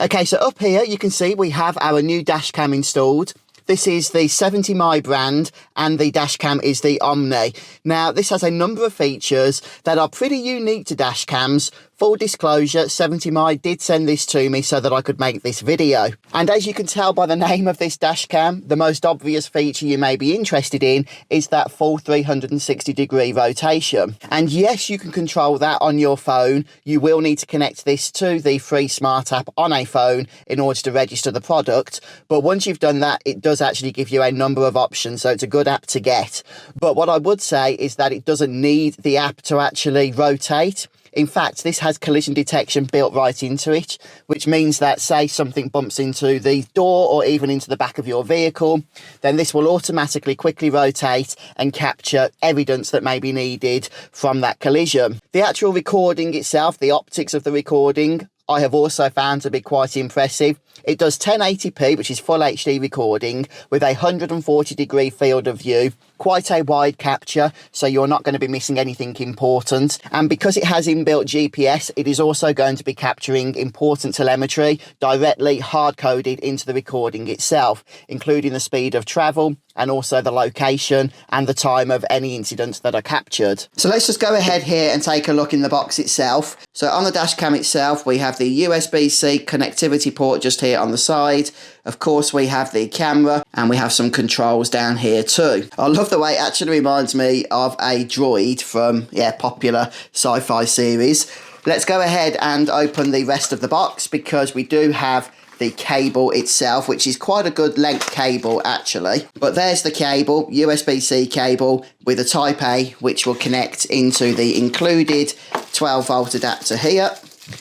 Okay, so up here you can see we have our new dash cam installed. This is the 70mm brand and the dash cam is the Omni. Now this has a number of features that are pretty unique to dash cams. Full disclosure, 70mm did send this to me so that I could make this video. And as you can tell by the name of this dash cam, the most obvious feature you may be interested in is that full 360-degree rotation. And yes, you can control that on your phone. You will need to connect this to the free smart app on a phone in order to register the product. But once you've done that, it does actually give you a number of options, so it's a good app to get. But what I would say is that it doesn't need the app to actually rotate. In fact, this has collision detection built right into it, which means that, say, something bumps into the door or even into the back of your vehicle, then this will automatically quickly rotate and capture evidence that may be needed from that collision. The actual recording itself, the optics of the recording, I have also found to be quite impressive. It does 1080p, which is full HD recording, with a 140-degree field of view, quite a wide capture, so you're not going to be missing anything important. And because it has inbuilt GPS, it is also going to be capturing important telemetry directly hard-coded into the recording itself, including the speed of travel and also the location and the time of any incidents that are captured. So let's just go ahead here and take a look in the box itself. So on the dash cam itself, we have the USB-C connectivity port just here on the side. Of course, we have the camera and we have some controls down here too. I love the way it actually reminds me of a droid from, popular sci-fi series. Let's go ahead and open the rest of the box because we do have the cable itself, which is quite a good length cable actually. But there's the cable, USB-C cable with a Type A, which will connect into the included 12-volt adapter here.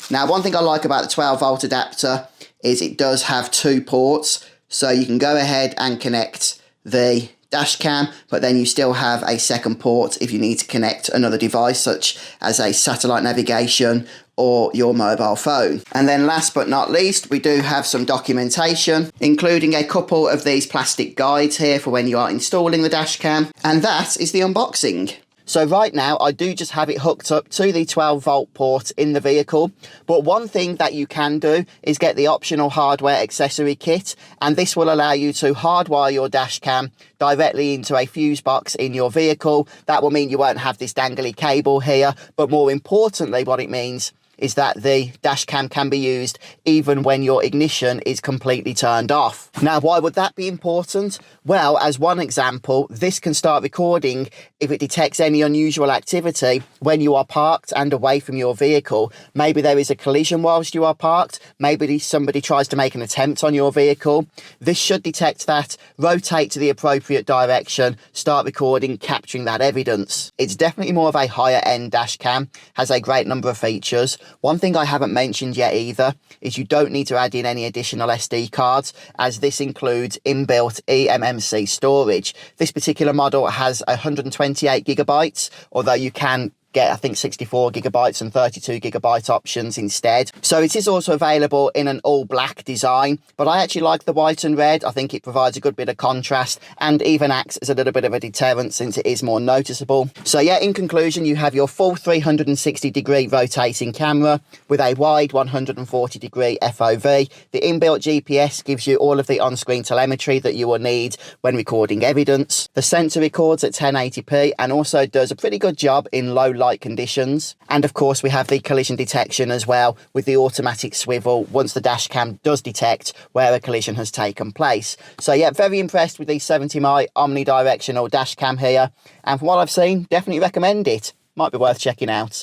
Now, one thing I like about the 12-volt adapter is it does have 2 ports, so you can go ahead and connect the dash cam, but then you still have a second port if you need to connect another device such as a satellite navigation or your mobile phone. And then last but not least, we do have some documentation, including a couple of these plastic guides here for when you are installing the dash cam. And that is the unboxing. So right now, I do just have it hooked up to the 12-volt port in the vehicle. But one thing that you can do is get the optional hardware accessory kit. And this will allow you to hardwire your dash cam directly into a fuse box in your vehicle. That will mean you won't have this dangly cable here. But more importantly, what it means is that the dash cam can be used even when your ignition is completely turned off. Now, why would that be important? Well, as one example, this can start recording if it detects any unusual activity when you are parked and away from your vehicle. Maybe there is a collision whilst you are parked. Maybe somebody tries to make an attempt on your vehicle. This should detect that, rotate to the appropriate direction, start recording, capturing that evidence. It's definitely more of a higher end dash cam, has a great number of features. One thing I haven't mentioned yet either is you don't need to add in any additional SD cards, as this includes inbuilt eMMC storage. This particular model has 128 gigabytes, although you can get, I think, 64 gigabytes and 32 gigabyte options instead. So it is also available in an all black design, but I actually like the white and red. I think it provides a good bit of contrast and even acts as a little bit of a deterrent since it is more noticeable. So yeah, in conclusion, you have your full 360-degree rotating camera with a wide 140-degree FOV. The inbuilt GPS gives you all of the on-screen telemetry that you will need when recording evidence. The sensor records at 1080p and also does a pretty good job in low light conditions. And of course, we have the collision detection as well with the automatic swivel once the dash cam does detect where a collision has taken place. So yeah, very impressed with the 70mm omnidirectional dash cam here. And from what I've seen, definitely recommend it. Might be worth checking out.